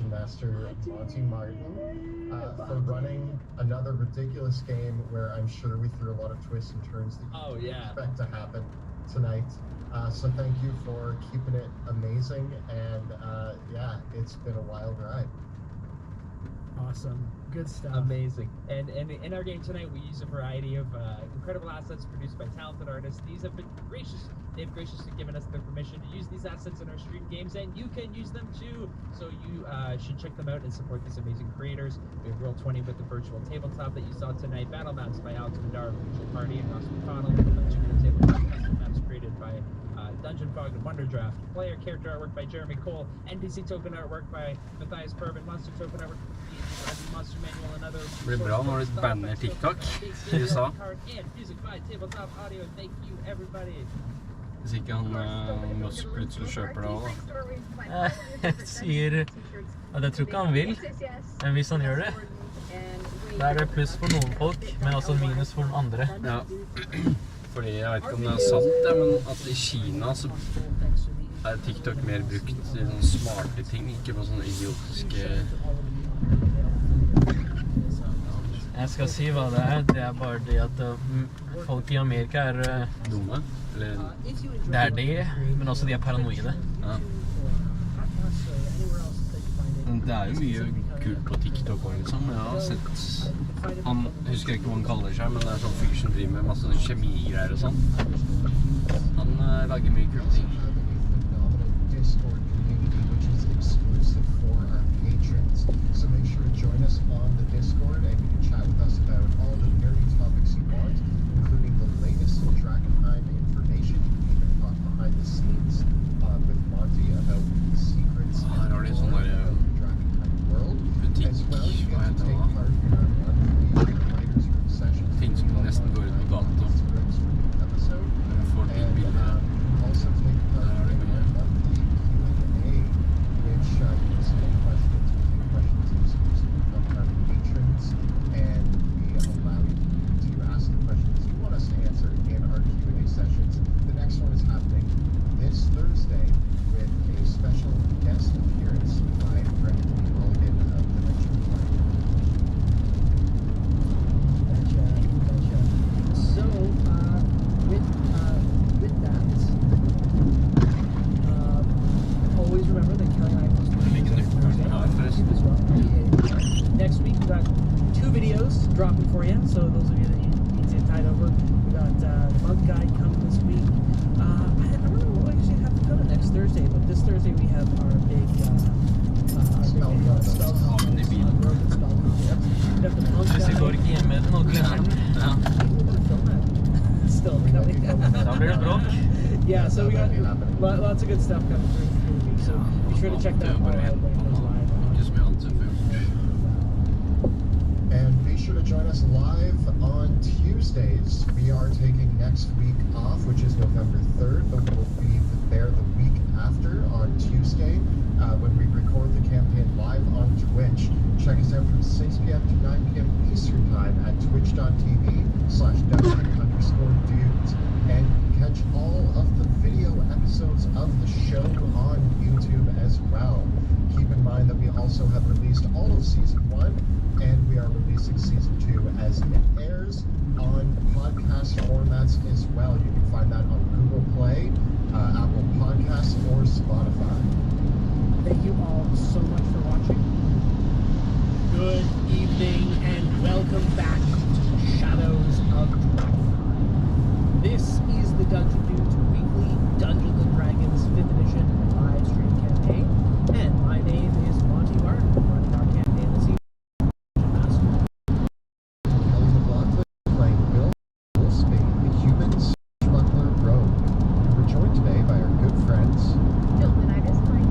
Dungeon Master Monty Martin for running another ridiculous game where I'm sure we threw a lot of twists and turns that you expect to happen tonight. So thank you for keeping it amazing, and yeah, it's been a wild ride. Awesome. Good stuff. Amazing. And in our game tonight, we use a variety of incredible assets produced by talented artists. These have been gracious. They've graciously given us their permission to use these assets in our stream games, and you can use them too. So you should check them out and support these amazing creators. We have Roll20 with the virtual tabletop that you saw tonight. Battle Maps by Alex Madar, Virtual Party, and Ross McConnell. Two-minute tabletop custom maps created by Dungeon Fog and Wonder Draft. Player character artwork by Jeremy Cole. NPC token artwork by Matthias Pervin. Monster token artwork by Monster Manual and other. Det blir bra når du banner TikTok i USA. Hvis ikke han Musk plutselig kjøper det også da. Jeg sier at jeg tror ikke han vil, men hvis han gjør det, da er det pluss for noen folk, men også minus for noen andre. Ja, fordi jeg vet ikke om det er sant, ja, men at i Kina så er TikTok mer brukt til sånne smarte ting, ikke på sånne idiotiske... Jeg skal si hva det er bare det at folk i Amerika er... dumme, eller... Det er det, men også de er paranoide. Ja. Det er jo mye kult på TikTok også, liksom. Jeg har sett... Han husker ikke hva han kaller seg, men det er sånn fyr som driver med masse kjemigreier og sånn. Han lager mye kult ting. So make sure to join us on the Discord and you can chat with us about all the nerdy topics you want, including the latest Dragonheim information. You can even talk behind the scenes with Monty about the secrets of the Dragonheim world. As well, you get to take part in our monthly writers group sessions. Finns som nästan går ut på datorn. Also take part in our monthly Q&A, which you can submit questions. And we allow you to ask the questions you want us to answer in our Q&A sessions. The next one is happening this Thursday with a special guest appearance by Brendan Mulligan of the Dimension Party. Gotcha. So, with that, always remember that Kelly and I post Thursday as well. Next week we got 2 videos dropping for you, so those of you that need to get tied over, we got the Monk Guide coming this week. I don't know what we actually have to cover next Thursday, but this Thursday we have our big spell Hvis jeg går ikke hjem med den og glemmer den. Still coming. Da blir det bråk. Yeah, so we got lots of good stuff coming through the week, so be sure to check that out when it goes live. And be sure to join us live on Tuesdays. We are taking next week off, which is November 3rd, but we will be there the week after on Tuesday when we record the campaign live on Twitch. Check us out from 6 p.m. to 9 p.m. Eastern Time at twitch.tv/Dungeon_dudes. And catch all of the video episodes of the show on YouTube as well. Keep in mind that we also have released all of Season 1, and we are releasing Season 2 as it airs on podcast formats as well. You can find that on Google Play, Apple Podcasts, or Spotify. Thank you all so much for watching. Good evening and welcome back to Shadows of Dragonheim. This is the Dungeon Dudes Weekly Dungeons & Dragons 5th Edition live stream campaign, and my name is Monty Martin. Running our campaign this evening. Kelly McLaughlin playing Bill Wolfsbane, the human smuggler rogue. We're joined today by our good friends. Dylan, I just like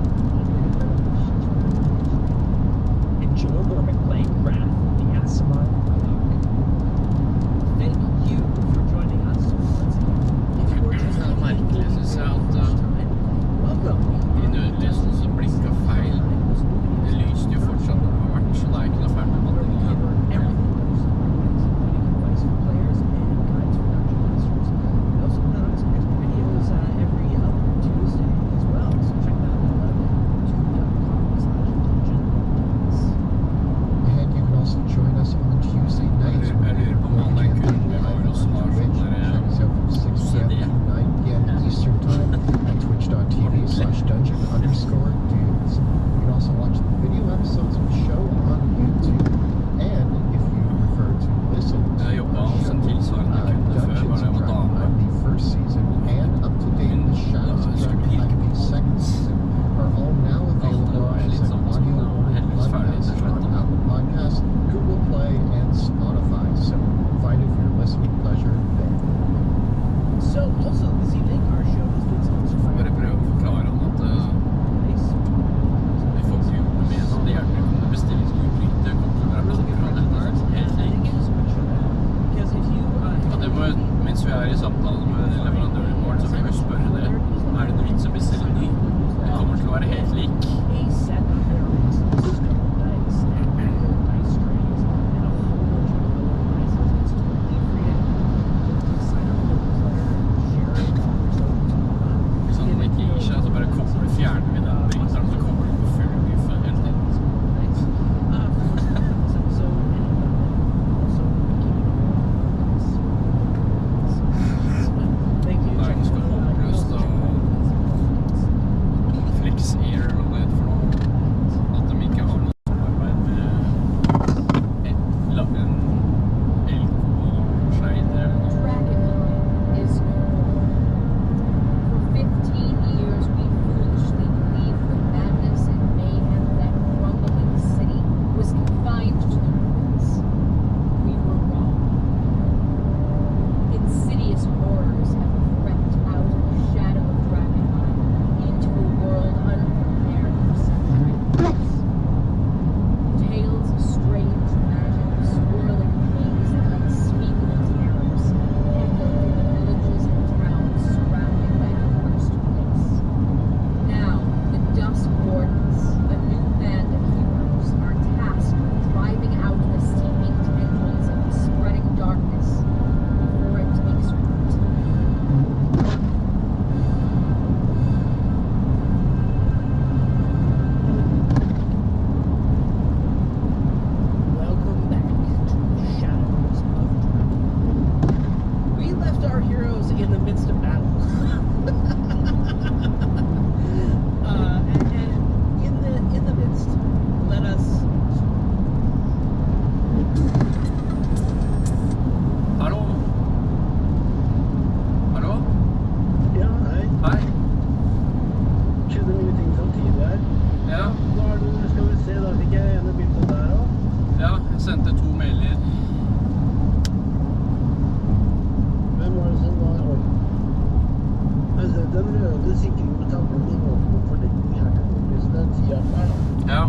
Ja.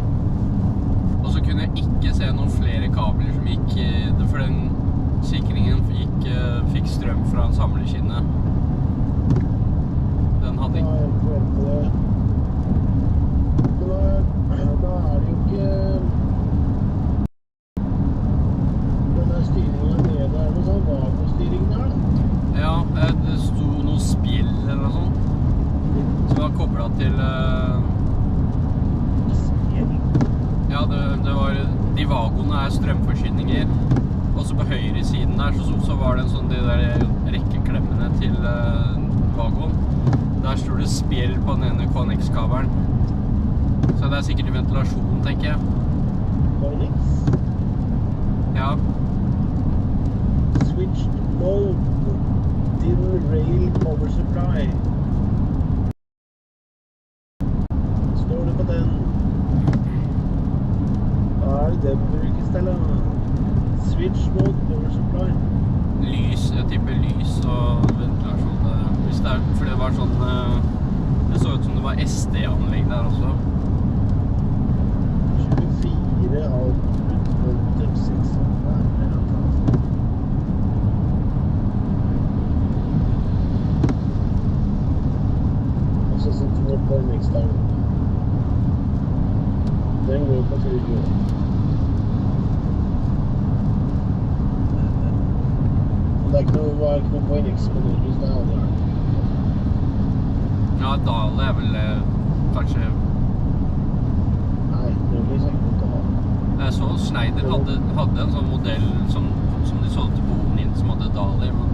Og så kunne jeg ikke se noen flere kabler som gikk, for den sikringen fikk strøm fra en samleskinne. Den hadde ikke... Da er det jo ikke... Denne styringen nede, er det noe sånn vagostyring der da? Ja, det sto noe spill eller noe sånt, som var koblet til... Ja, det var... De vagoene er strømforsyninger, og så på høyre siden der så var det en sånn, de der rekkeklemmene til vagoen. Der står det spjell på den ene KNX-kabelen. Så det er sikkert ventilasjon, tenker jeg. KNX? Ja. Switched mode. Din rail power supply. Står det på den? Hva er det den brukes til, da? Switch mode power supply. Lys, jeg tipper lys og ventilasjon. Hvis det er, for det var sånn... Det så ut som det var SD-anlegg der også. 24 output voltage 6. Og så sitter vi på en ekstern. Den går på 4 år. Det er ikke noe poeng X på det, hvis det er aldri her. Ja, Dale er vel kanskje... Nei, det blir sikkert ikke å ha. Jeg så Schneider hadde en sånn modell som de solgte på Onin som hadde Dale, men...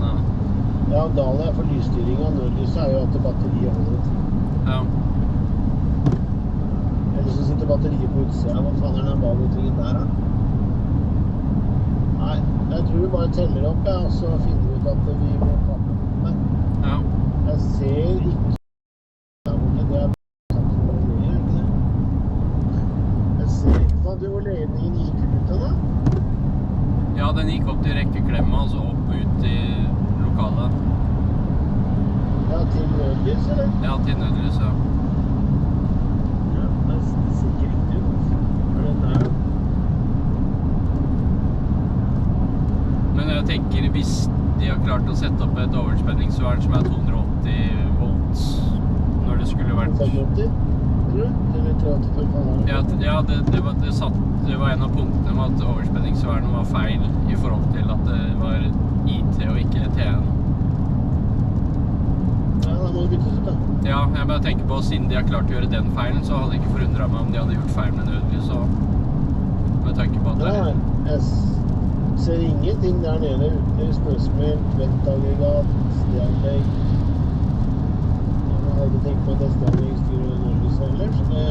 Ja, Dale er for lysstyring av nødlyset er jo at batteriet holder et. Ja. Eller så sitter batteriet på utsida. Hva faen er den bagutringen der, da? Nei, jeg tror vi bare teller opp, ja, og så finner vi ut at vi må kappe den. Ja. Jeg ser ikke... Det er ikke det? Jeg ser ikke hva du og ledningen gikk ut av da. Ja, den gikk opp til rekkeklemma, og så opp ut i lokalet. Ja, til nødlys, eller? Ja, til nødlys, ja. Ja, det ser ikke riktig ut. Er den der? Men jeg tenker, hvis de har klart å sette opp et overspenningsvern som er 280 volt, når det skulle vært... 580? Eller 385 faen? Ja, det var en av punktene med at overspenningsvernet var feil i forhold til at det var IT og ikke TN. Ja, da må det byttes ut da. Ja, jeg bare tenker på, siden de har klart å gjøre den feilen, så hadde det ikke forundret meg om de hadde gjort feil med nødlys, og med tanke på at det... Nei, jeg ser ingenting der nede ute. Snøsmelt, ventaggregat, SD-anlegg. Jeg har ikke tenkt på at SD-anlegg styrer nødlys heller, så det...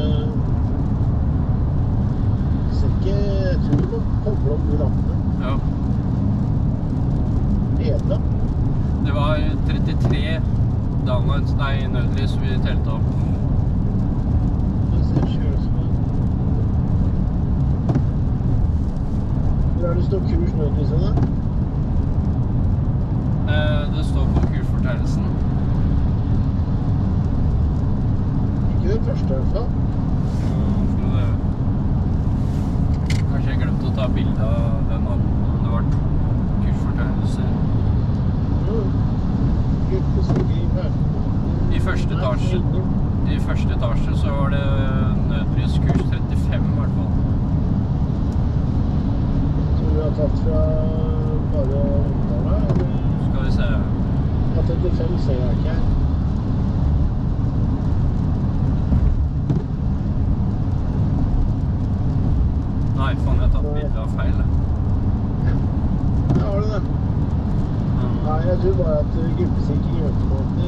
Jeg ser ikke... Jeg tror du må koble opp de lampene. Ja. Edla. Det var 33 downlines, nei, nødlys vi telte opp. Det ser kjølesmøt. Hvor er det står kurs nødlyset da? Det står på kursfortegnelsen. Ikke det første i hvert fall. Kanskje jeg glemte å ta bilde av den andre, om det var 2 kursfortegnelser. I første etasje så var det nødlys kurs 35 i hvert fall. Tror du har tatt fra bare omtale, eller? Skal vi se. Ja, 35 ser jeg ikke. Nei, faen, jeg har tatt bilde av feil. Ja, har du det? Nei, jeg tror bare at gruppesikring i automaten i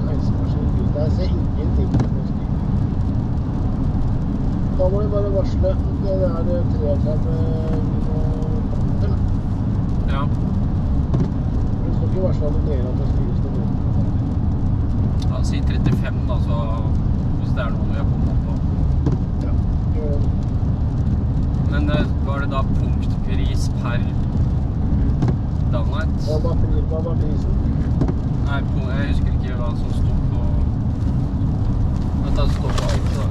heisemaskinen ut. Jeg ser ingenting på det styret. Da må du bare varsle. Det er 33 punkter, da. Ja. Du skal ikke varsle alle dere at det styres noe. Ja, si 35 da, så hvis det er noe jeg kommer på. Ja, gjør det. Men var det da punktpris per downlight? Hva var prisen? Nei, jeg husker ikke hva som stod på... Vent, det står på alt da.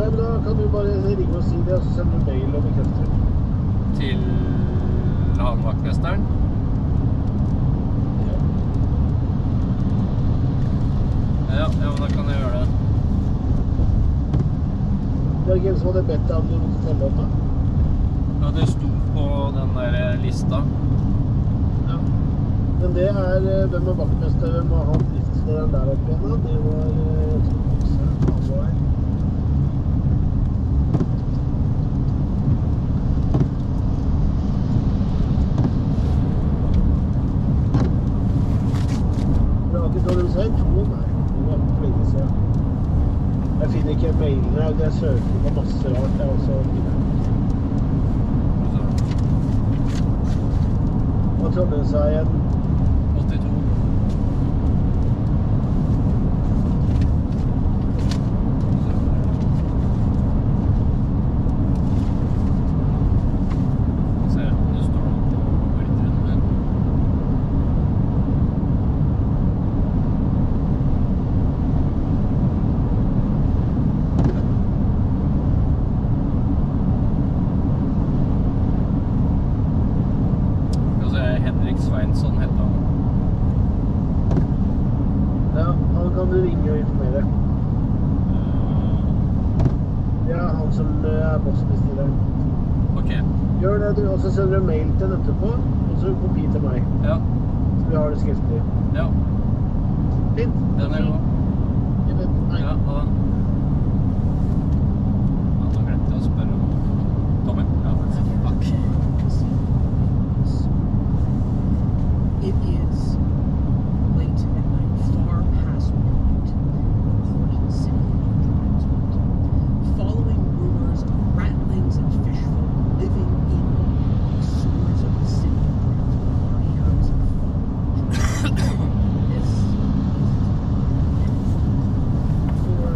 men da kan du bare ringe og si det, og så sender du mail og bekrefter. Til han vaktmesteren. Ja, men da kan jeg gjøre det. Det var ikke en som hadde bedt deg om du måtte telle opp, da? Ja, det sto på den der lista. Ja. Men det er hvem er vaktmester, hvem har han driftslederen der oppe igjen, da? Det var det var ikke dårlig å si, 2, nei. Det var for lenge siden. Jeg finner ikke mailene, jeg søker på masse rart, jeg også. Hva trodde du sa igjen? 82. Se, det står noe på ordren her. Henrik Sveinsson heter han. Ja, han kan du ringe og informere. Ja, han som er bossbestilleren. Ok. Gjør det, du. Og så sender du mail til den etterpå, og så kopi til meg. Ja. Så vi har det skriftlig. Ja. Fint. Den er god. Hei. Ja, ha det. Ja, da glemte jeg å spørre om Tommy. Ja, takk. It is late at night, far past midnight, reported city transmit. Following rumors of rattlings and fishfolk living in the sewers of the city, our heroes have fallen. This is for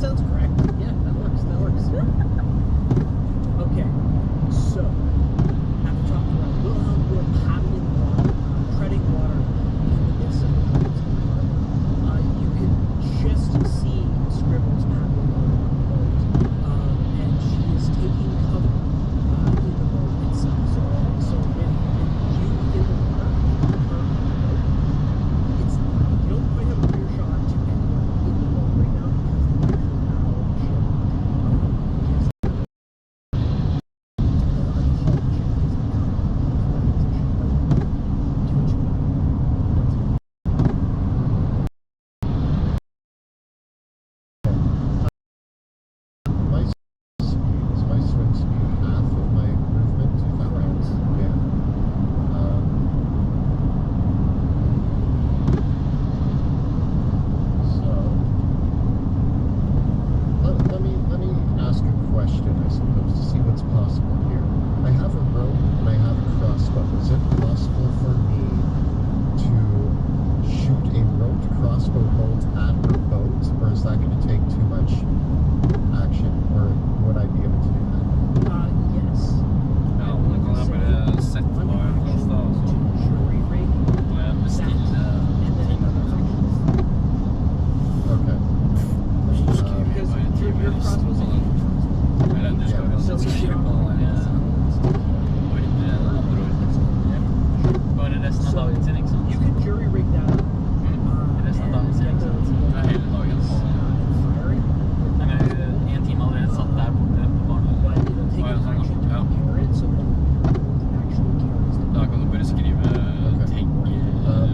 sounds correct. Yeah, that works. That works. Okay, so at the top right, Wilhelm grew up paddling water, treading water in the midst of the waves of the harbor. You can just see scribbles paddling along the boat, and she is taking cover in the boat itself. So with you in the water, her on the boat, it's you don't quite have a clear shot to anyone in the boat right now because the actual bow of the ship gives My speed is my swim speed half of my movement, if that Correct. counts. Yeah. So let me ask a question, I suppose, to see what's possible here. I have a rope and I have a crossbow. Is it possible for me to shoot a roped crossbow bolt at her boat, or is that going to take too much action, or would I be able to do that? yes. Ja, da kan jeg bare sette hva jeg har plass da, og så Jury rig må jeg bestille and then another action. Okay. Because your crossbow's a Eller du skal jo so sette skru på den der ordre, andre ordre. Bare resten av dagen sin, ikke sant? you can jury rig that up Resten av dagen sin, ikke sant? Det er hele dagen på fire it, en time allerede satt der borte på barnehagen. but it'll take Ja, an sånn, action to ja. repair it so that it actually carries the Da kan du bare skrive tenk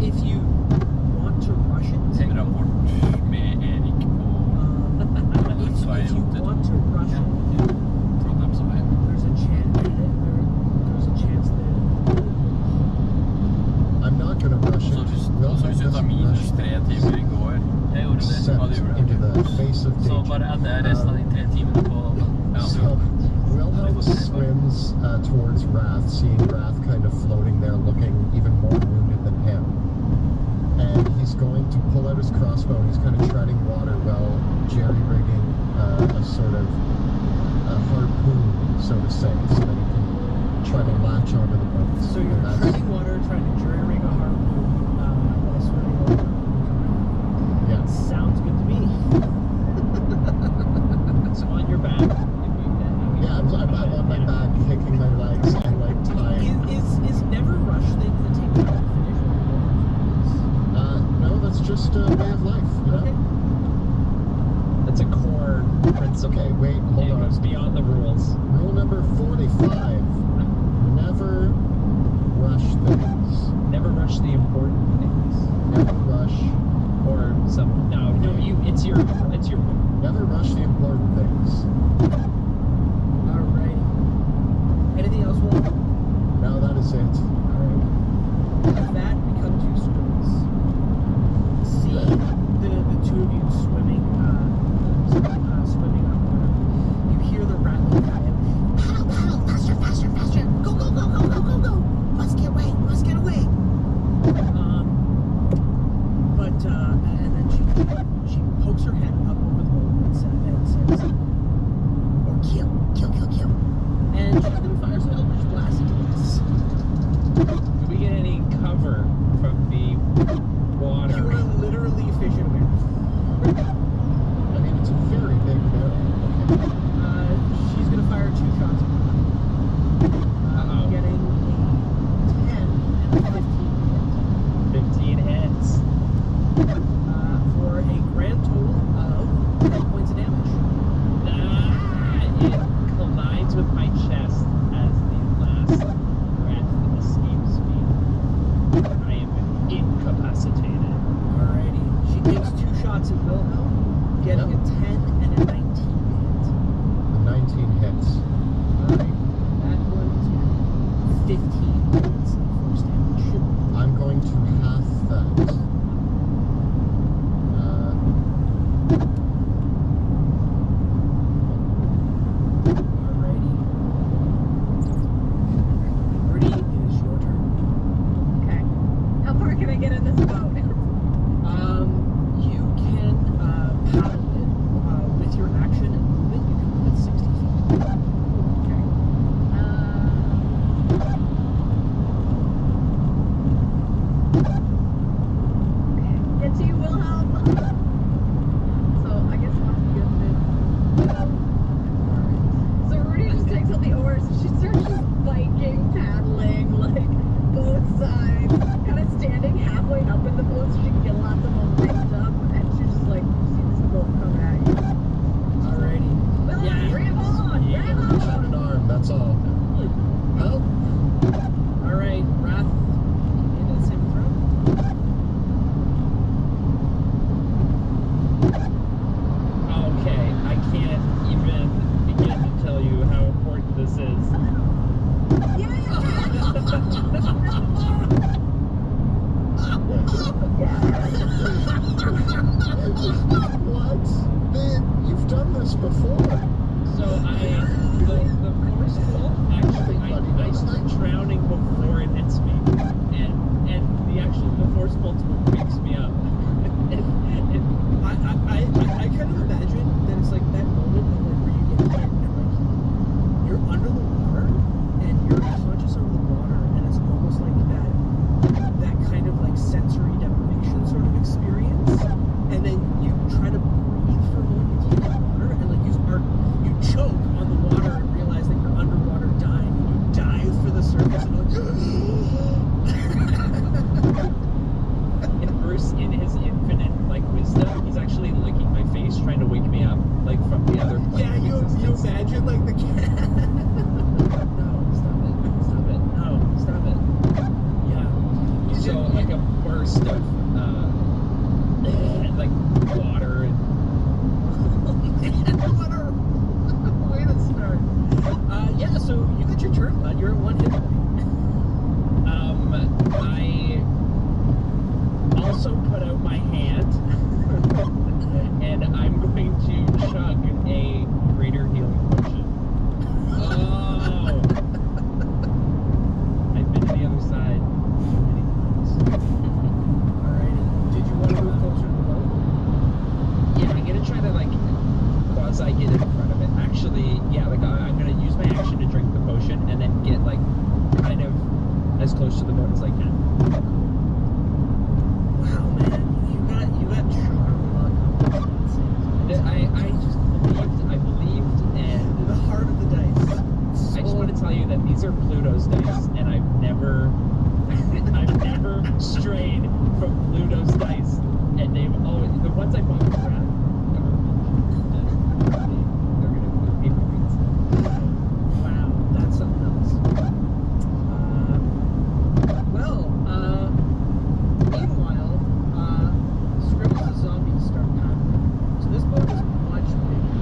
If you want to rush it, en rapport med Erik på if you want to rush it, Trondheimsveien. there's a chance that I'm not going to rush Så it. hvis, Will også hvis du just tar minus rush 3 timer i går, jeg gjorde det, set ja, du gjorde into det. the face of Så danger. bare adder resten av de 3 timene på, ja, So Wilhelm swims towards Wrath, seeing Wrath kind of floating there, looking even more wounded than him. And he's going to pull out his crossbow, and he's kind of treading water while jerry-rigging a sort of a harpoon, so to say, so that he can try to latch onto the boat. So you're And that's- treading water, trying to jury rig a harpoon while swimming over. Yeah. Sounds good to me. So on your back. Yeah, I'm on my back, kicking my legs, and like tying. Is never rush things that take time to finish? No, that's just a way of life, you know? Okay. That's a core principle. Okay, wait, hold It on. goes beyond the rules. Rule number 45, never rush things. Never rush the important things. Never rush, Or some. No, it's your. never rush the important things. Alrighty. Anything else, Will? No, that is it. Alright. That become two stories. Seeing the two of you swimming, swimming up, you hear the rattling paddle. Paddle, paddle, faster, faster, faster! Go, go, go, go, go, go, go! Must get away, must get away! And then she pokes her head up over the boat and says, or kill, kill, kill, kill. And she's gonna fire some Eldritch Blast into this. Do we get any cover from the water? You are literally fish in a barrel. I mean, it's a very big barrel. Okay. She's gonna fire 2 shots at you. Uh-oh. Getting a 10 and a 15 15 hits. for a grand total of 10 points of damage. It collides with my chest as the last breath escapes me. I am incapacitated. Alrighty. She takes 2 shots at Wilhelm, getting Yep. a 10 and a 19 hit. The 19 hits. Alright. That one's 15 points of force damage. I'm going to half that. Alrighty. Birdie, it is your turn. Okay. How far can I get in this boat? You can paddle it before. So the force pull, actually, I start drowning before it hits me. And the force pull wakes me up. I kind of imagine that it's like that moment of like where you get hit and like you're under the water and you're conscious of the water and it's almost like that kind of like sensory deprivation sort of experience, and then you try to breathe for a moment to the water and like you choke on the water and realize that you're underwater dying and you dive for the surface and you're like And Bruce, in his infinite like wisdom, he's actually licking my face, trying to wake me up, like from the other plane. yeah, you imagine like the cat. No, stop it, no, stop it. Yeah. So like a burst of like water and What a way to start. Yeah, so you got your turn, bud. You're at 1 hit point. I also put out my hand and I'm going to chug a greater healing potion. Oh! I've been to the other side many times. Alrighty. Did you want to move closer to the boat? Yeah, I'm gonna try to like quasi get in front of it. Actually, yeah, like I'm gonna use my action to drink the potion and then get like kind of as close to the boat as I can. Wow, man, you got charm luck. I believed, and The heart of the dice. I just want to tell you that these are Pluto's dice, and I've never strayed from Pluto's dice, and they've always the ones I bought with Brad. They're gonna be points. Wow, that's something else. Meanwhile, Scribbles' zombies start happening. So this boat is much bigger.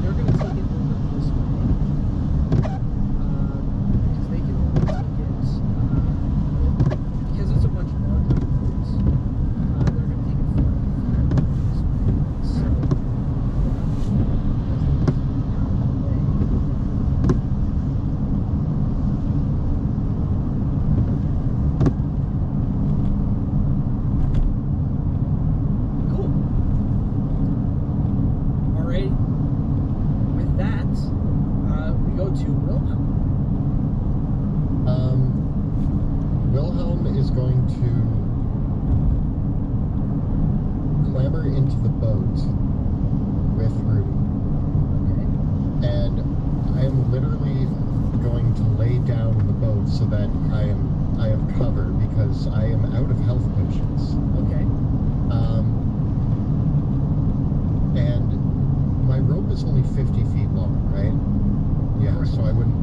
They're going to take it over this way. Because they can only take it, because it's a much larger boat, they're going to take it further this way. So, cool. Alright. With that, we go to Wilhelm. Wilhelm is going to clamber into the boat with Rudy. Okay. And I am literally going to lay down in the boat so that I have cover because I am out of health potions. Okay. And my rope is only 50 feet long, right? Yeah, Correct. so I wouldn't.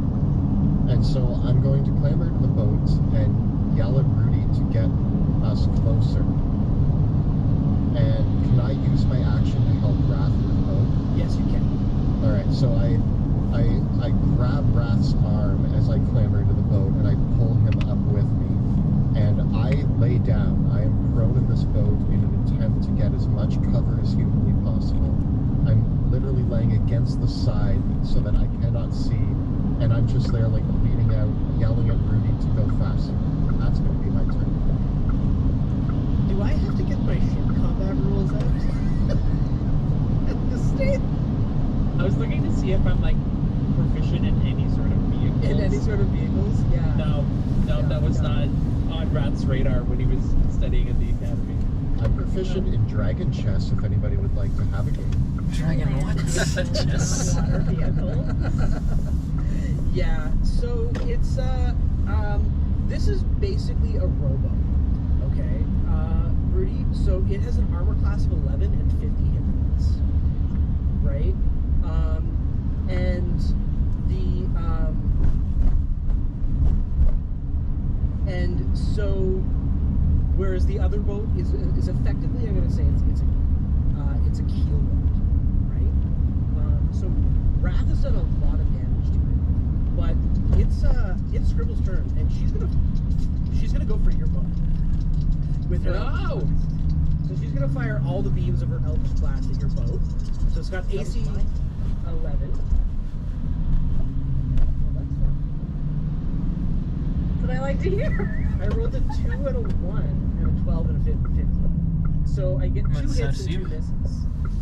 And so I'm going to clamber into the boat and yell at Rudy to get us closer. And can I use my action to help Wrath with the boat? Yes, you can. Alright, so I grab Wrath's arm as I clamber into the boat and I pull him up with me. And I lay down. I am prone in this boat in an attempt to get as much cover as humanly possible. I'm literally laying against the side so that I cannot see, and I'm just there like bleeding out, yelling at Rudy to go faster. That's going to be my turn. Do I have to get my ship combat rules out? At this state? I was looking to see if I'm like proficient in any sort of vehicles. In any sort of vehicles? Yeah. No, that was not on Rat's radar when he was studying at the academy. I'm proficient in dragon chess if anybody would like to have a game. Dragon what? Yes. Water vehicle. Yeah, so it's this is basically a rowboat. Okay, Rudy. So it has an armor class of 11 and 50 hit points, right? And the and so whereas the other boat is effectively, I'm going to say it's a keel boat, right? So Wrath has done a lot of damage to it, but it's Scribble's turn, and she's gonna go for your boat with her. No! So she's gonna fire all the beams of her Eldritch Blast at your boat. So it's got AC 11. Well, that's not. That's what I like to hear. I rolled a 2 and a 1 and a 12 and a 15. So I get 2 Men hits and 2 Jessheim. misses.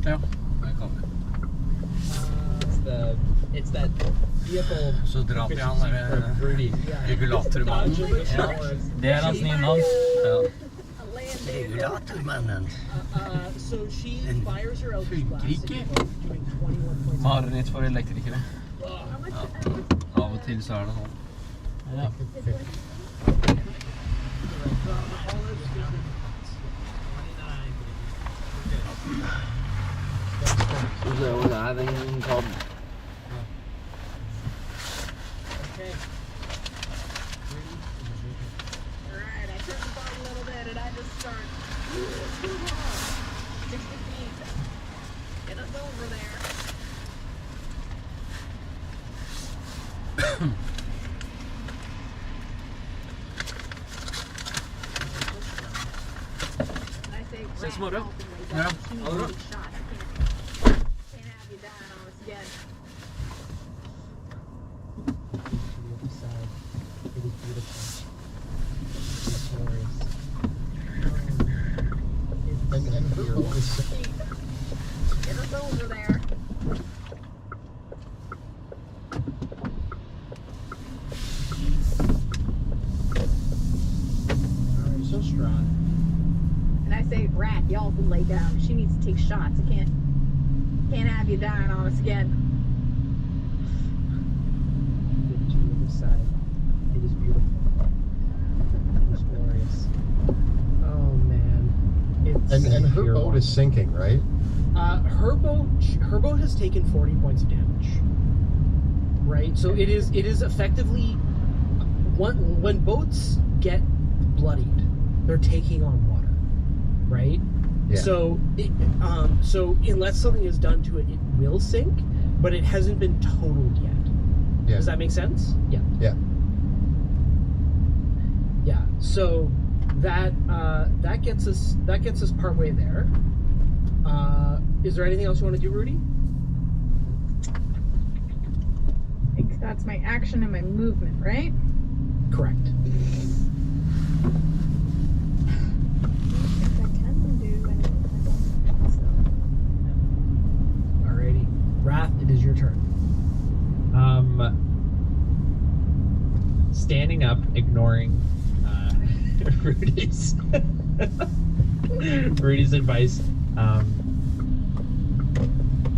Ja, det kan vi. It's that vehicle Så drar vi han efficiency der from Rudy. regulatormannen. Dodging the showers. Det er hans nye navn. Ja. A land vehicle. Regulatormannen. So she Den fires her Eldritch funker Blast. ikke. Doing 21 points. Mareritt for elektrikere. How much? Av og til så er det sånn. Ja. Så det er den kan. Okay. Alright, I turned the bar a little bit and I just start 60 feet. Get us over there. And I say, Ses "Rat, morgen." ultimately, Ja. that's a Ha det bra. huge shot. Can't have you dying on us again. To the other side. It is beautiful. It's glorious. And her boat is sinking. Get us over there. Alright, so strong. And I say, Rat, y'all can lay down. She needs to take shots. I can't have you dying on us again. Get to the other side. It is beautiful. It is glorious. Oh man. It's And her pure boat is wonder. sinking, right? Her boat has taken 40 points of damage. Right? So it is effectively when boats get bloodied, they're taking on water. Right? Yeah. So so unless something is done to it, it will sink, but it hasn't been totaled yet. Yeah. Does that make sense? Yeah. Yeah. Yeah. So that gets us partway there. Is there anything else you want to do, Rudy? I think that's my action and my movement, right? Correct. I think I can do anything. I don't think so. Alrighty. Wrath, it is your turn. Standing up, ignoring Rudy's advice.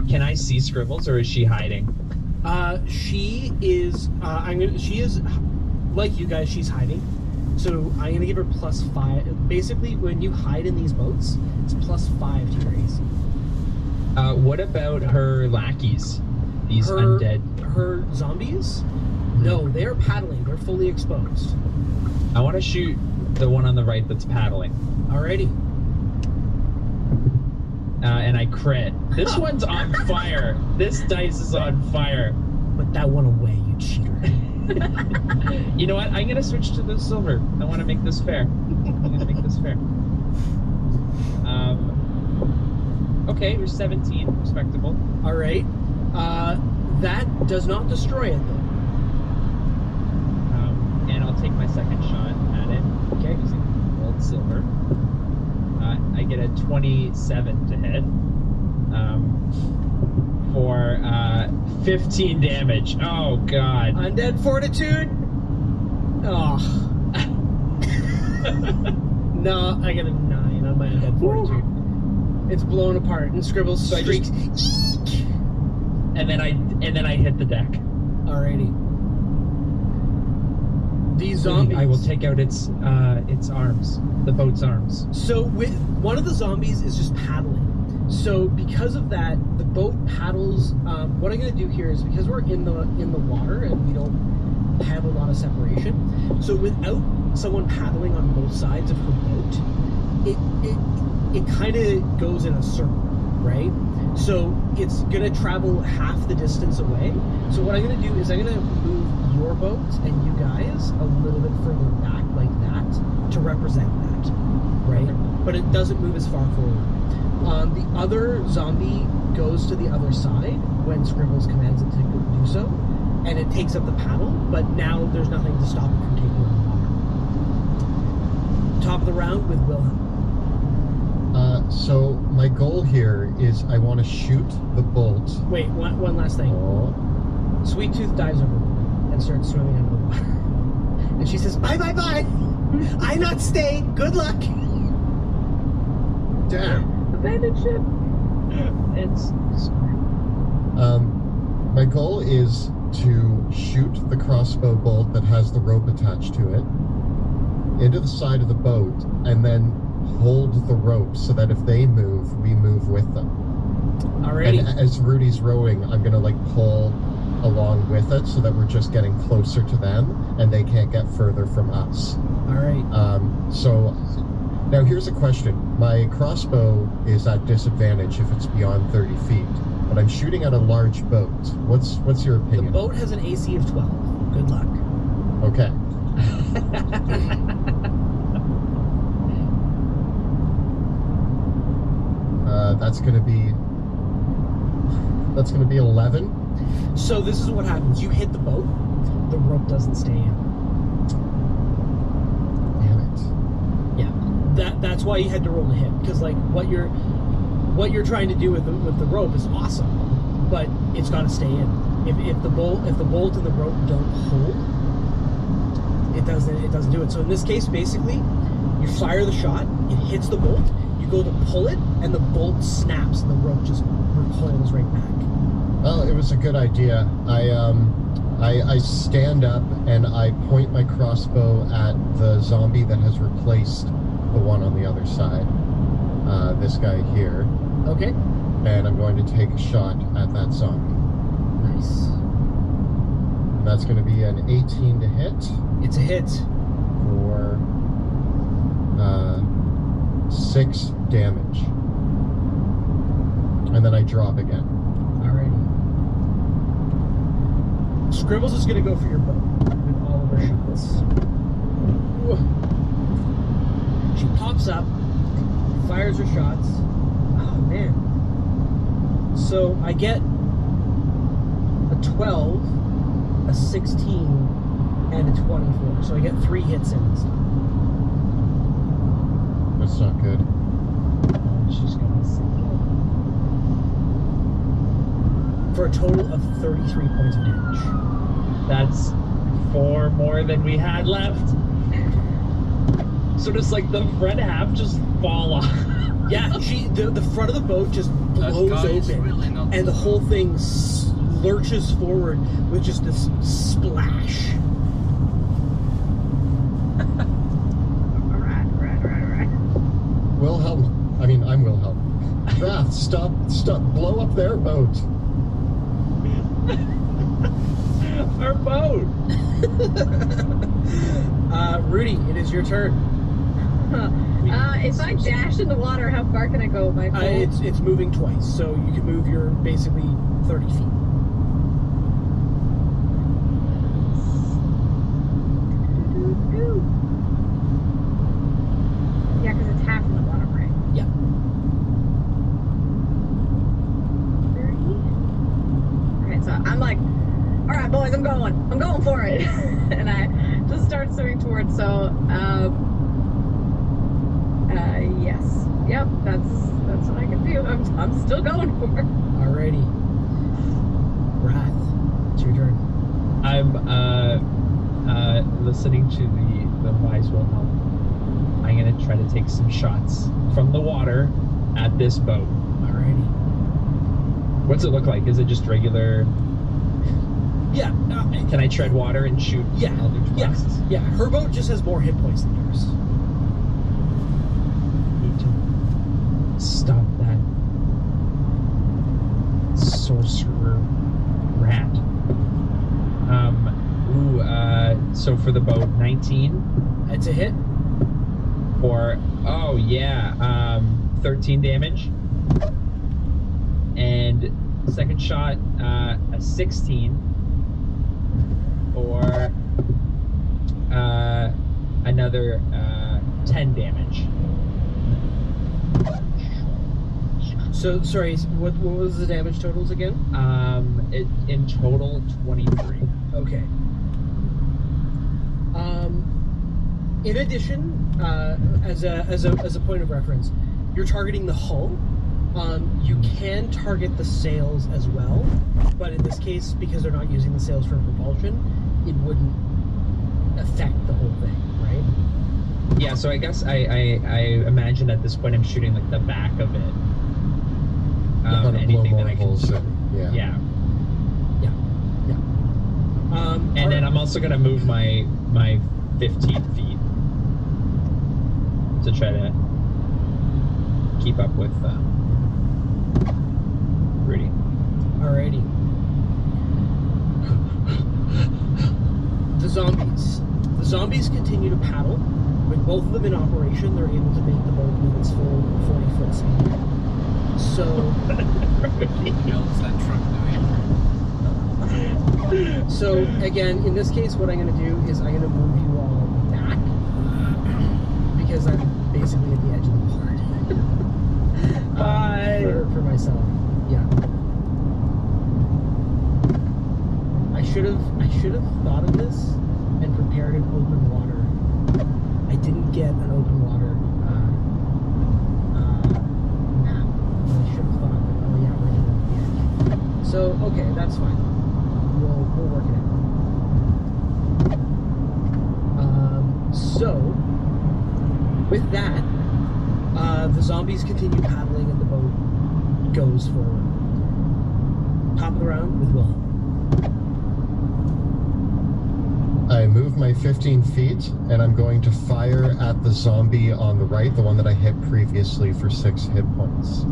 Can I see Scribbles, or is she hiding? She is. She is like you guys. She's hiding. So I'm gonna give her +5. Basically, when you hide in these boats, it's +5 to your AC. What about her lackeys? These undead. Her zombies? No, they're paddling. They're fully exposed. I want to shoot the one on the right that's paddling. Alrighty. And I crit. This one's on fire. This dice is on fire. Put that one away, you cheater. You know what? I'm gonna switch to the silver. I want to make this fair. Okay, we're 17. Respectable. Alright. That does not destroy it, though. And I'll take my second shot at it. Okay. Using gold silver. I get a 27 to hit. For 15 damage. Oh god. Undead Fortitude? Oh. No, I got a 9 on my Undead Fortitude. It's blown apart and Scribbles So I streaks. And then I hit the deck. Alrighty. These zombies. I will take out its arms. The boat's arms. So with one of the zombies is just paddling. So because of that, the boat paddles. What I'm going to do here is, because we're in the water and we don't have a lot of separation, so without someone paddling on both sides of her boat, it kind of goes in a circle, right? So it's going to travel half the distance away. So what I'm going to do is I'm going to move your boat and you guys a little bit further back like that to represent that, right? But it doesn't move as far forward. The other zombie goes goes to the other side when Scribbles commands it to do so, and it takes up the paddle, but now there's nothing to stop it from taking on the water. Top of the round with Wilhelm. So my goal here is I want to shoot the bolt. Wait, one last thing. Oh. Sweet Tooth dives overboard and starts swimming under the water. And she says, bye, bye, bye. I not stay. Good luck. Damn. Abandoned ship. It's My goal is to shoot the crossbow bolt that has the rope attached to it into the side of the boat, and then hold the rope so that if they move, we move with them. Alrighty. And as Rudy's rowing, I'm gonna like pull along with it so that we're just getting closer to them and they can't get further from us. Alright. So now here's a question. My crossbow is at disadvantage if it's beyond 30 feet, but I'm shooting at a large boat. What's your The opinion? boat has an AC of 12. Good luck. Okay. That's gonna be 11. So this is what happens. You hit the boat, the rope doesn't stay in. Damn it. Yeah. That's why you had to roll to hit, because like what you're trying to do with the rope is awesome, but it's got to stay in. If the bolt and the rope don't hold, it doesn't do it. So in this case, basically, you fire the shot, it hits the bolt, you go to pull it, and the bolt snaps, and the rope just recoils right back. Well, it was a good idea. I stand up and I point my crossbow at the zombie that has replaced the one on the other side. This guy here. Okay. And I'm going to take a shot at that zombie. Nice. And that's going to be an 18 to hit It's a hit. for 6 damage. And then I drop again. Alrighty. Scribbles is going to go for your bow with all of her shots. She pops up, fires her shots. Oh, man. So I get a 12, a 16, and a 24. So I get 3 hits in this time. That's not good. she's gonna sink For a total of 33 points of damage. it. That's 4 more than we had left. So just like the front half just fall off. Yeah, the front of the boat just blows guy's open, really not and the whole thing lurches forward with just this splash. Alright. Wilhelm. I'm Wilhelm. Wrath, stop, blow up their boat. Our boat. Rudy, it is your turn. If I dash in the water, how far can I go with my boat? It's moving twice, so you can move your basically 30 feet. Yeah, because it's half in the water, right? Yeah. 30. Alright, so I'm like, alright boys, I'm going for it. And I just start swimming towards, yes. Yep, that's what I can do. I'm still going for it. Alrighty. Wrath, it's your turn. I'm listening to the wise Wilhelm. I'm gonna try to take some shots from the water at this boat. Alrighty. What's it look like? Is it just regular? Yeah. Can I tread water and shoot? Yeah. Eldritch Yeah. blasts? Yeah. Her boat just has more hit points than yours. Need to stop that sorcerer rat. So for the boat, 19 It's a hit. or 13 damage, and second shot, a 16 or another 10 damage. So, sorry, what was the damage totals again? In total, 23. Okay. In addition, as a point of reference, you're targeting the hull. You can target the sails as well, but in this case, because they're not using the sails for propulsion, it wouldn't affect the whole thing, right? Yeah, so I guess I imagine at this point I'm shooting like the back of it. Anything that I can. Yeah. And then I'm also gonna move my 15 feet to try to keep up with Rudy. Alrighty. The zombies continue to paddle. With both of them in operation, they're able to make the boat move its full 40-foot speed. So, What's that truck doing? so again, in this case, what I'm going to do is I'm going to move you all back because I'm basically at the edge of the board. Bye. For myself, yeah. I should have thought of this and prepared an open water. I didn't get an open water map. I should have thought that. Oh yeah, we're at the edge. So okay, that's fine. We'll work it out. So with that, the zombies continue paddling and the boat goes forward. Top of the round with Will. I move my 15 feet, and I'm going to fire at the zombie on the right, the one that I hit previously for 6 hit points.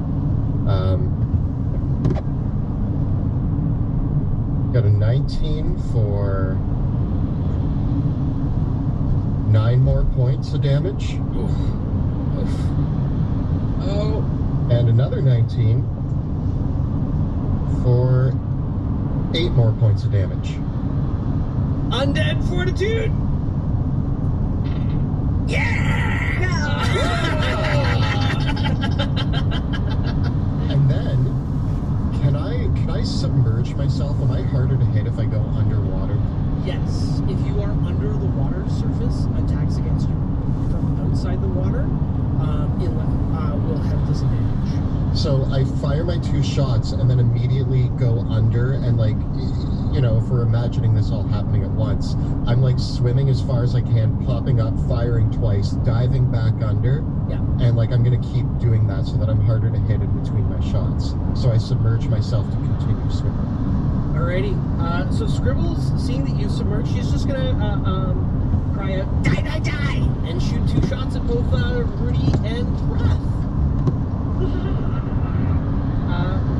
Got a 19 for 9 more points of damage. Oh. And another 19 for 8 more points of damage. Undead fortitude. Yeah. And then, can I submerge myself? Am I harder to hit if I go underwater? Yes. If you are under the water surface, attacks against you from outside the water will have disadvantage. So I fire my 2 shots and then immediately go under, and like, you know, if we're imagining this all happening at once, I'm like swimming as far as I can, popping up, firing twice, diving back under, Yeah. and like I'm gonna keep doing that so that I'm harder to hit in between my shots. So I submerge myself to continue swimming. Alrighty. So Scribbles, seeing that you submerged, she's just gonna cry out, "Die, die, die!" and shoot 2 shots at both Rudy and Wrath.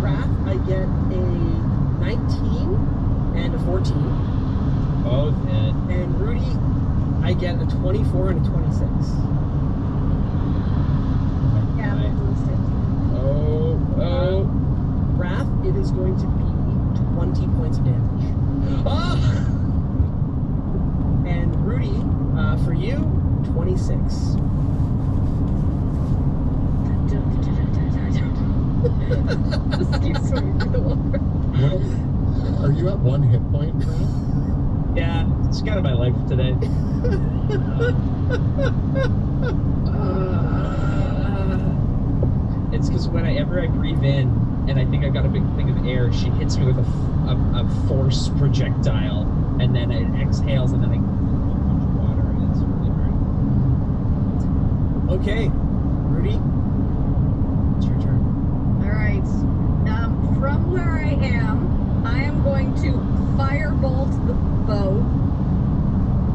Wrath, I get a 19 and a 14. Both hit. And Rudy, I get a 24 and a 26. Yeah, Right. both Oh. Wrath, it is going to be 20 points of damage. Ah! And Rudy, for you, 26. Just keep swimming through the water. What, are you at 1 hit point now? Yeah, it's kind of my life today. It's because whenever I breathe in and I think I've got a big thing of air, she hits me with a force projectile, and then it exhales, and then I go through a bunch of water, and it's really hard. Okay, Rudy, it's your turn. All right. From where I am going to firebolt the boat.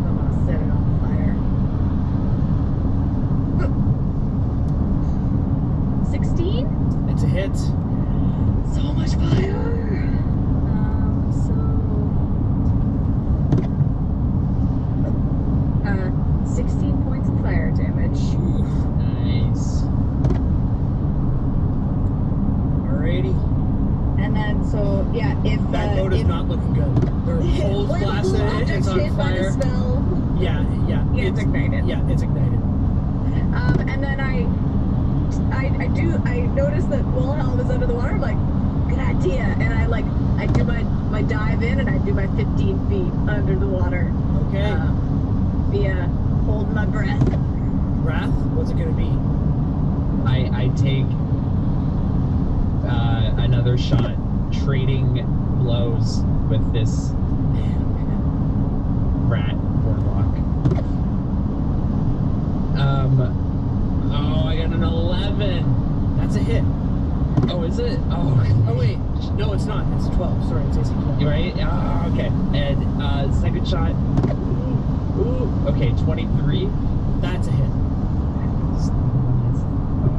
I'm gonna set it on fire. 16? It's a hit. So much fire. 16 points of fire damage. Nice. Alrighty. And then, so yeah, if That boat is not looking good. There are holes blasted, it's on fire. Yeah, Yeah, it's ignited. Yeah, it's ignited. And then I I noticed that Wilhelm is under the water. I'm like, good idea. And I do my dive in and I do my 15 feet under the water. Okay. Via holding my breath. Wrath, what's it gonna be? I take another shot, trading blows with this rat boardwalk. Oh, I got an 11. That's a hit. Oh, is it? Oh wait. No, it's not. It's 12. Sorry, it's AC 12. You right? Oh, okay. And second shot. Ooh. Okay, 23. That's a hit.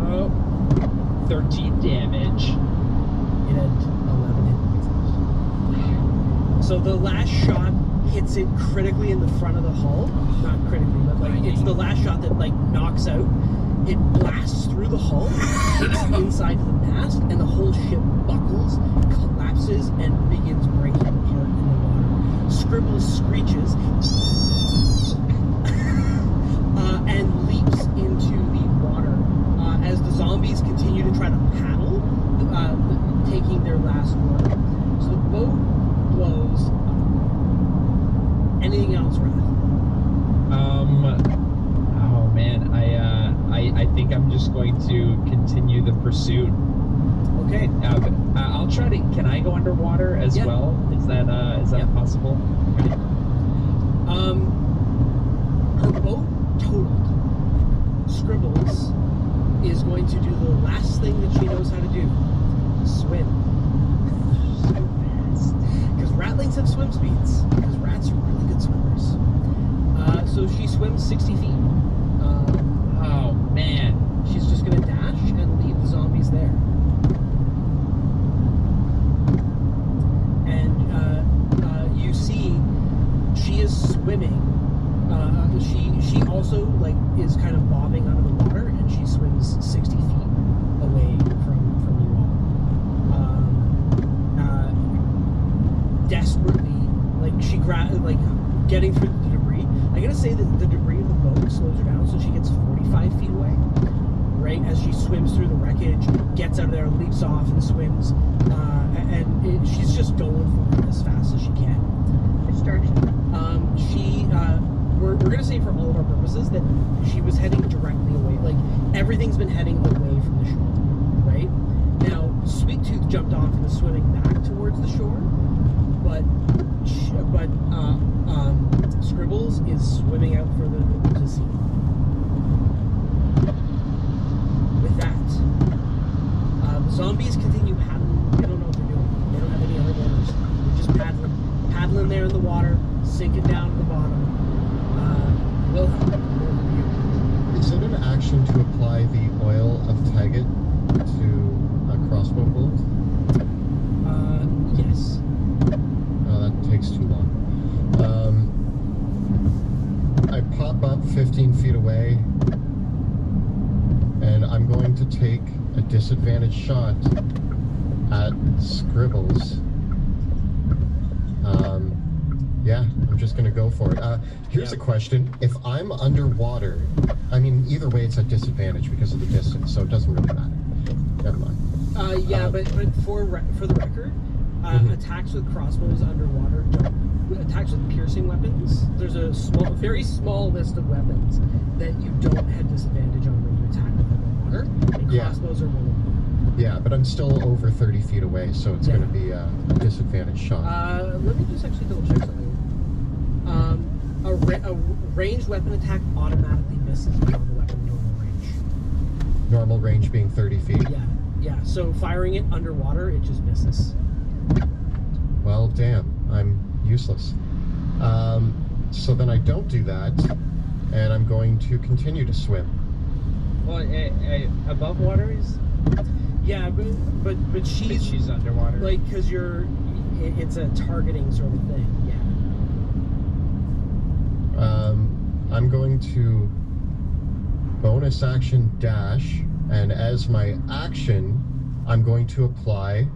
Oh, 13 damage. It had 11 hit points. So the last shot hits it critically in the front of the hull. Not critically, but like it's the last shot that like knocks out. It blasts through the hull, hits inside the mast, and the whole ship buckles, collapses, and begins breaking apart in the water. Scribbles screeches and leaps into the water as the zombies continue to try to paddle, taking their last water. So the boat blows up. Anything else, Wrath? Oh man, I think I'm just going to continue the pursuit. Okay. I'll try to. Can I go underwater as well? Is that possible? Okay. Her boat totaled. Scribbles is going to do the last thing that she knows how to do: swim. Because ratlings have swim speeds. Because rats are really good swimmers. So she swims 60 feet. Oh man. She's just going to dash and leave the zombies there. And you see she is swimming. She also like is kind of bobbing under the water, and she swims 60 feet away from you all. Desperately, like she getting through the debris. I gotta say that the debris of the boat slows her down, so she gets 45 feet away. Right as she swims through the wreckage, gets out of there, leaps off, and swims. She's just going for it as fast as she can. We're gonna say for all of our purposes that she was heading directly away. Like everything's been heading away from the shore, right? Now, Sweet Tooth jumped off and is swimming back towards the shore, but Scribbles is swimming out further to sea. With that, the zombies continue paddling. They don't know what they're doing. They don't have any other orders. They're just paddling there in the water, sinking down to the bottom. Is it an action to apply the oil of Taggart to a crossbow bolt? Yes. Oh, that takes too long. I pop up 15 feet away, and I'm going to take a disadvantaged shot at Scribbles. Yeah, I'm just gonna go for it. Here's a question. If I'm underwater, I mean, either way it's a disadvantage because of the distance, so it doesn't really matter. Never mind. But for the record, attacks with crossbows underwater attacks with piercing weapons, there's a very small list of weapons that you don't have disadvantage on when you attack with them underwater, and crossbows are one of them. Yeah, but I'm still over 30 feet away, so it's going to be a disadvantaged shot. Let me just actually double check something. A ranged weapon attack automatically misses a normal weapon normal range. Normal range being 30 feet? Yeah. So firing it underwater, it just misses. Well, damn. I'm useless. So then I don't do that, and I'm going to continue to swim. Well, above water is... Yeah, but she's underwater. Like, because it's a targeting sort of thing, yeah. I'm going to bonus action dash, and as my action, I'm going to apply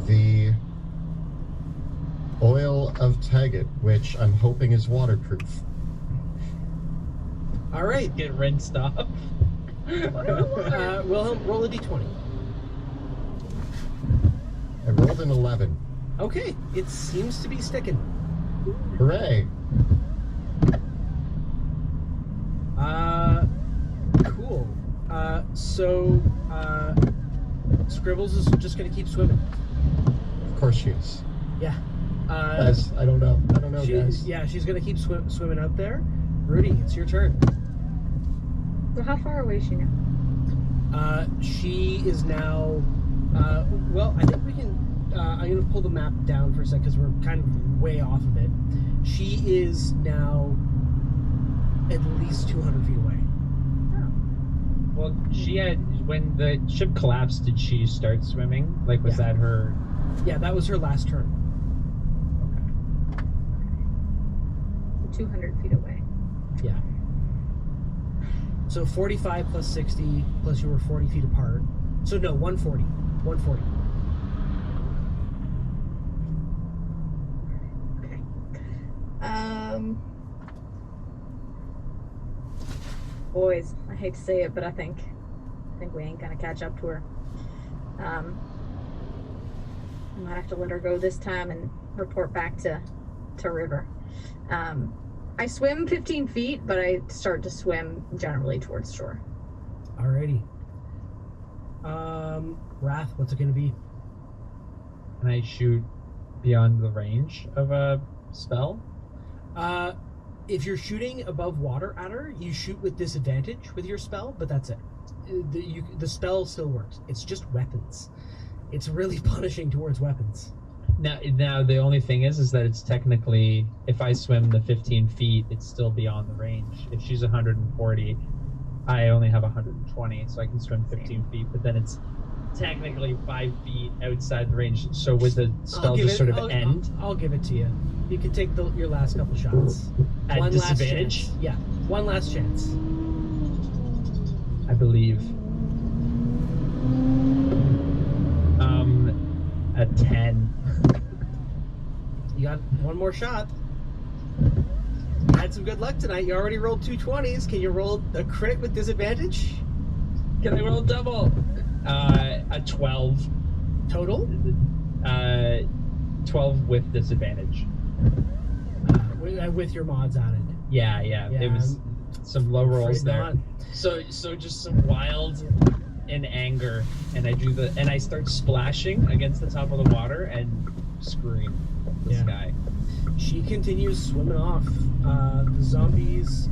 the oil of Taggart, which I'm hoping is waterproof. All right. Get rinsed off. Wilhelm, roll a d20. I rolled an 11. Okay, it seems to be sticking. Hooray! Cool. So Scribbles is just gonna keep swimming. Of course she is. Yeah. Guys, I don't know, guys. Yeah, she's gonna keep swimming out there. Rudy, it's your turn. So how far away is she now? She is now. Well, I think we can. I'm gonna pull the map down for a sec because we're kind of way off of it. She is now at least 200 feet away. Well, she had, when the ship collapsed, did she start swimming? Like, was Yeah. that her? Yeah, that was her last turn. So 200 feet away. Yeah. So 45 plus 60 plus you were 40 feet apart. So no, 140. 140. Okay. Boys, I hate to say it, but I think we ain't gonna catch up to her. I might have to let her go this time and report back to River. I swim 15 feet, but I start to swim generally towards shore. Alrighty. Wrath, what's it gonna be? Can I shoot beyond the range of a spell? If you're shooting above water at her, you shoot with disadvantage with your spell, but that's it. The spell still works. It's just weapons. It's really punishing towards weapons. Now the only thing is that it's technically, if I swim the 15 feet, it's still beyond the range. If she's 140, I only have 120, so I can swim 15 feet, but then it's technically 5 feet outside the range. So would the spell just sort of end? I'll give it to you. You can take your last couple shots. At One last disadvantage? chance. Yeah, one last chance. I believe. A 10. You got one more shot. You had some good luck tonight. You already rolled 2 20s. Can you roll a crit with disadvantage? Can I roll double? A 12. Total? 12 with disadvantage. With your mods added. Yeah. It was some low rolls Afraid there. not. So just some wild in anger, and I start splashing against the top of the water and scream at the sky. She continues swimming off. The zombies,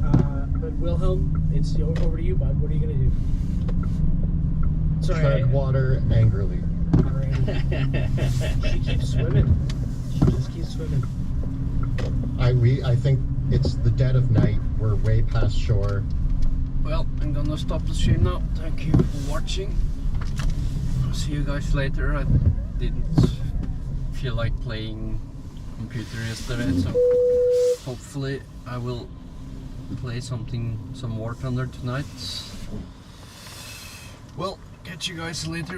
but Wilhelm, it's over to you, bud. What are you gonna do? Sorry. Tread water angrily. Alright. She keeps swimming. She just keeps swimming. I think it's the dead of night. We're way past shore. Well, I'm gonna stop the stream now. Thank you for watching. I'll see you guys later. I didn't feel like playing computer yesterday, so hopefully I will play some War Thunder tonight. Well, catch you guys later.